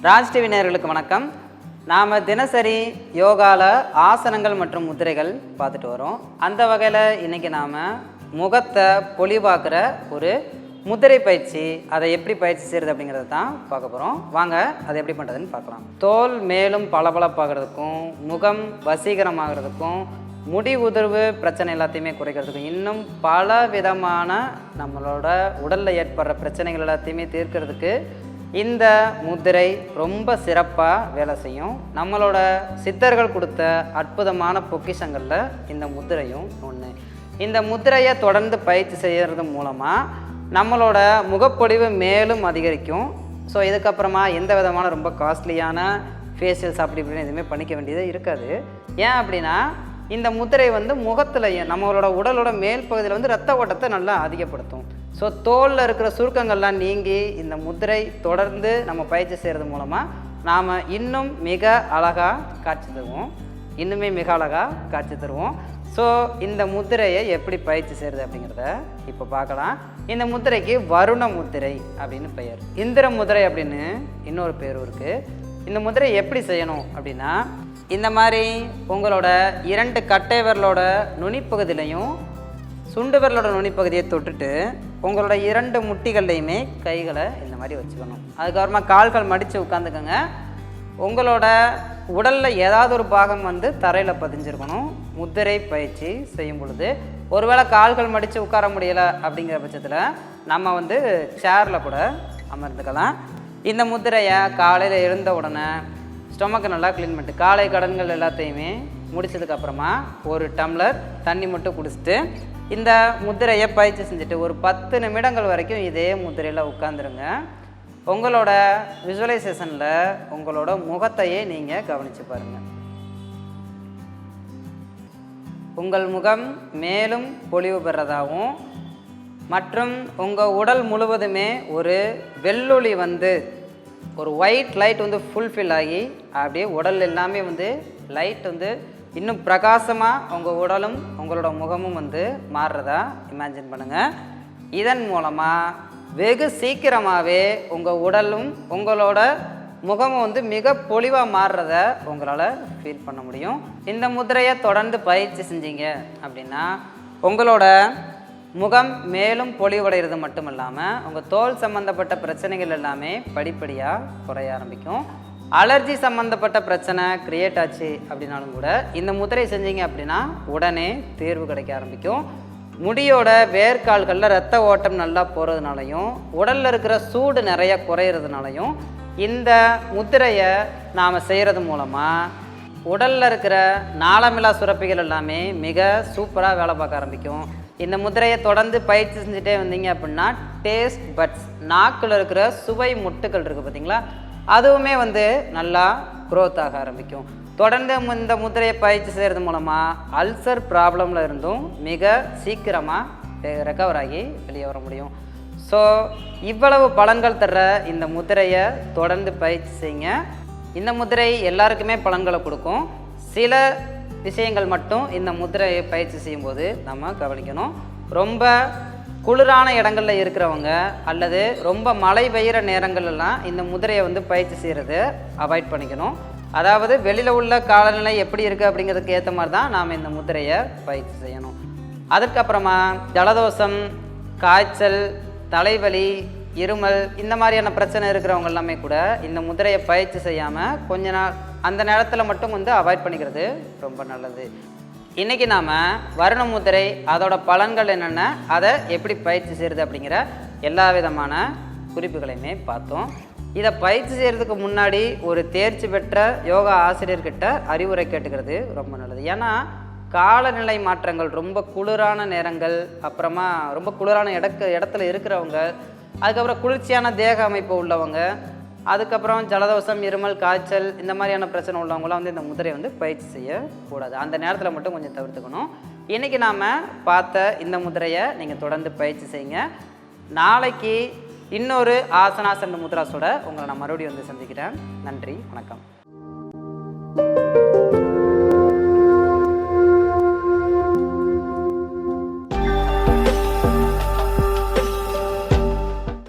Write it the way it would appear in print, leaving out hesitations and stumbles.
Raj TV நேயர்களுக்கு வணக்கம். நாம் தினசரி யோகாவில் ஆசனங்கள் மற்றும் முத்திரைகள் பார்த்துட்டு வரோம். அந்த வகையில் இன்றைக்கி நாம் முகத்தை பொலிவாக்குற ஒரு முத்திரை பயிற்சி, அதை எப்படி பயிற்சி செய்கிறது அப்படிங்கிறத தான் பார்க்க போகிறோம். வாங்க அதை எப்படி பண்ணுறதுன்னு பார்க்கலாம். தோல் மேலும் பளபளப்பாகிறதுக்கும், முகம் வசீகரமாகிறதுக்கும், முடி உதிர்வு பிரச்சனை எல்லாத்தையுமே குறைக்கிறதுக்கும், இன்னும் பல விதமான நம்மளோட உடலில் ஏற்படுற பிரச்சனைகள் எல்லாத்தையுமே தீர்க்கிறதுக்கு இந்த முத்திரை ரொம்ப சிறப்பாக வேலை செய்யும். நம்மளோட சித்தர்கள் கொடுத்த அற்புதமான பொக்கிஷங்களில் இந்த முத்திரையும் ஒன்று. இந்த முத்திரையை தொடர்ந்து பயிற்சி செய்கிறது மூலமாக நம்மளோட முகப்பொலிவு மேலும் அதிகரிக்கும். ஸோ இதுக்கப்புறமா எந்த விதமான ரொம்ப காஸ்ட்லியான ஃபேஷியல்ஸ் அப்படி இப்படின்னு எதுவுமே பண்ணிக்க வேண்டியது இருக்காது. ஏன் அப்படின்னா இந்த முத்திரை முகத்துலையும் நம்மளோட உடலோட மேல் பகுதியில் ரத்த ஓட்டத்தை நல்லா அதிகப்படுத்தும். ஸோ தோலில் இருக்கிற சுருக்கங்கள்லாம் நீங்கி இந்த முத்திரை தொடர்ந்து நம்ம பயிற்சி செய்கிறது மூலமாக நாம் இன்னும் மிக அழகாக காட்சி தருவோம். ஸோ இந்த முத்திரையை எப்படி பயிற்சி செய்கிறது அப்படிங்கிறத இப்போ பார்க்கலாம். இந்த முத்திரைக்கு வருண முத்திரை அப்படின்னு பெயர். இந்திர முத்திரை அப்படின்னு இன்னொரு பேரும் இருக்குது. இந்த முத்திரை எப்படி செய்யணும் அப்படின்னா, இந்த மாதிரி உங்களோட 2 கட்டை விரலோட நுனிப்பகுதியிலையும் சுண்டு விரலோட நுனிப்பகுதியை தொட்டுட்டு உங்களோட 2 முட்டிகள்லையுமே கைகளை இந்த மாதிரி வச்சுக்கணும். அதுக்கப்புறமா கால்கள் மடித்து உட்காந்துக்கோங்க. உங்களோட உடலில் ஏதாவது ஒரு பாகம் தரையில் பதிஞ்சிருக்கணும். முத்திரை பயிற்சி செய்யும் பொழுது ஒருவேளை கால்கள் மடித்து உட்கார முடியலை அப்படிங்கிற பட்சத்தில் நம்ம சேரில் கூட அமர்ந்துக்கலாம். இந்த முத்திரையை காலையில் எழுந்த உடனே ஸ்டொமக்கை நல்லா க்ளீன் பண்ணிட்டு காலை கடன்கள் எல்லாத்தையுமே முடிச்சதுக்கப்புறமா ஒரு டம்ளர் தண்ணி மட்டும் குடிச்சிட்டு இந்த முத்திரையை பயிற்சி செஞ்சுட்டு ஒரு 10 நிமிடங்கள் வரைக்கும் இதே முத்திரையில் உட்காந்துருங்க. உங்களோட விசுவலைசேஷனில் உங்களோட முகத்தையே நீங்கள் கவனித்து பாருங்கள். உங்கள் முகம் மேலும் பொலிவு பெறதாகவும் மற்றும் உங்கள் உடல் முழுவதுமே ஒரு வெள்ளொளி ஒரு ஒயிட் லைட் ஃபுல்ஃபில் ஆகி அப்படியே உடல் எல்லாமே லைட் இன்னும் பிரகாசமாக உங்கள் உடலும் உங்களோட முகமும் மாறுறதா இமேஜின் பண்ணுங்கள். இதன் மூலமாக வெகு சீக்கிரமாகவே உங்கள் உடலும் உங்களோட முகமும் மிக பொலிவாக மாறுறத உங்களால் ஃபீல் பண்ண முடியும். இந்த முத்திரையை தொடர்ந்து பயிற்சி செஞ்சீங்க அப்படின்னா உங்களோட முகம் மேலும் பொலிவடைகிறது மட்டும் இல்லாமல் உங்கள் தோல் சம்மந்தப்பட்ட பிரச்சனைகள் எல்லாமே படிப்படியாக குறைய ஆரம்பிக்கும். அலர்ஜி சம்மந்தப்பட்ட பிரச்சனை க்ரியேட் ஆச்சு அப்படின்னாலும் கூட இந்த முத்திரை செஞ்சீங்க அப்படின்னா உடனே தீர்வு கிடைக்க ஆரம்பிக்கும். முடியோட வேர்க்கால்களில் ரத்த ஓட்டம் நல்லா போகிறதுனாலையும் உடலில் இருக்கிற சூடு நிறைய குறையிறதுனாலையும் இந்த முத்திரையை நாம் செய்கிறது மூலமாக உடலில் இருக்கிற நாளமில்லா சுரப்பிகள் எல்லாமே மிக சூப்பராக வேலை பார்க்க ஆரம்பிக்கும். இந்த முத்திரையை தொடர்ந்து பயிற்சி செஞ்சுட்டே வந்தீங்க அப்படின்னா டேஸ்ட் பட்ஸ், நாக்கில் இருக்கிற சுவை முட்டுகள் இருக்குது பார்த்தீங்களா, அதுவுமே நல்லா க்ரோத் ஆக ஆரம்பிக்கும். தொடர்ந்து இந்த முத்திரையை பயிற்சி செய்கிறது மூலமாக அல்சர் ப்ராப்ளமில் இருந்தும் மிக சீக்கிரமாக ரெக்கவர் ஆகி வெளியே வர முடியும். ஸோ இவ்வளவு பலன்கள் தர்ற இந்த முத்திரையை தொடர்ந்து பயிற்சி செய்யுங்க. இந்த முத்திரை எல்லாருக்குமே பலன்களை கொடுக்கும். சில விஷயங்கள் மட்டும் இந்த முத்திரையை பயிற்சி செய்யும்போது நம்ம கவனிக்கணும். ரொம்ப குளிரான இடங்களில் இருக்கிறவங்க அல்லது ரொம்ப மழை பெய்கிற நேரங்கள்லாம் இந்த முத்திரையை பயிற்சி செய்கிறது அவாய்ட் பண்ணிக்கணும். அதாவது வெளியில் உள்ள காலநிலை எப்படி இருக்குது அப்படிங்கிறதுக்கு ஏற்ற மாதிரி தான் நாம் இந்த முத்திரையை பயிற்சி செய்யணும். அதுக்கப்புறமா ஜலதோஷம், காய்ச்சல், தலைவலி, இருமல் இந்த மாதிரியான பிரச்சனை இருக்கிறவங்க எல்லாமே கூட இந்த முத்திரையை பயிற்சி செய்யாமல் கொஞ்ச நாள் அந்த நேரத்தில் மட்டும் அவாய்ட் பண்ணிக்கிறது ரொம்ப நல்லது. இன்றைக்கி நாம் வருண முத்திரை, அதோட பலன்கள் என்னென்ன, அதை எப்படி பயிற்சி செய்கிறது அப்படிங்கிற எல்லா விதமான குறிப்புகளையுமே பார்த்தோம். இதை பயிற்சி செய்கிறதுக்கு முன்னாடி ஒரு தேர்ச்சி பெற்ற யோகா ஆசிரியர்கிட்ட அறிவுரை கேட்டுக்கிறது ரொம்ப நல்லது. ஏன்னா காலநிலை மாற்றங்கள், ரொம்ப குளிரான நேரங்கள், அப்புறமா ரொம்ப குளிரான இடத்துல இருக்கிறவங்க, அதுக்கப்புறம் குளிர்ச்சியான தேக அமைப்பு உள்ளவங்க, அதுக்கப்புறம் ஜலதோஷம், இருமல், காய்ச்சல் இந்த மாதிரியான பிரச்சனை உள்ளவங்களாம் இந்த முத்திரையை பயிற்சி செய்யக்கூடாது. அந்த நேரத்தில் மட்டும் கொஞ்சம் தவிர்த்துக்கணும். இன்றைக்கி நாம் பார்த்த இந்த முத்திரையை நீங்கள் தொடர்ந்து பயிற்சி செய்யுங்க. நாளைக்கு இன்னொரு ஆசனாசன முத்ராஸோட உங்களை நான் மறுபடியும் சந்திக்கிறேன். நன்றி, வணக்கம்.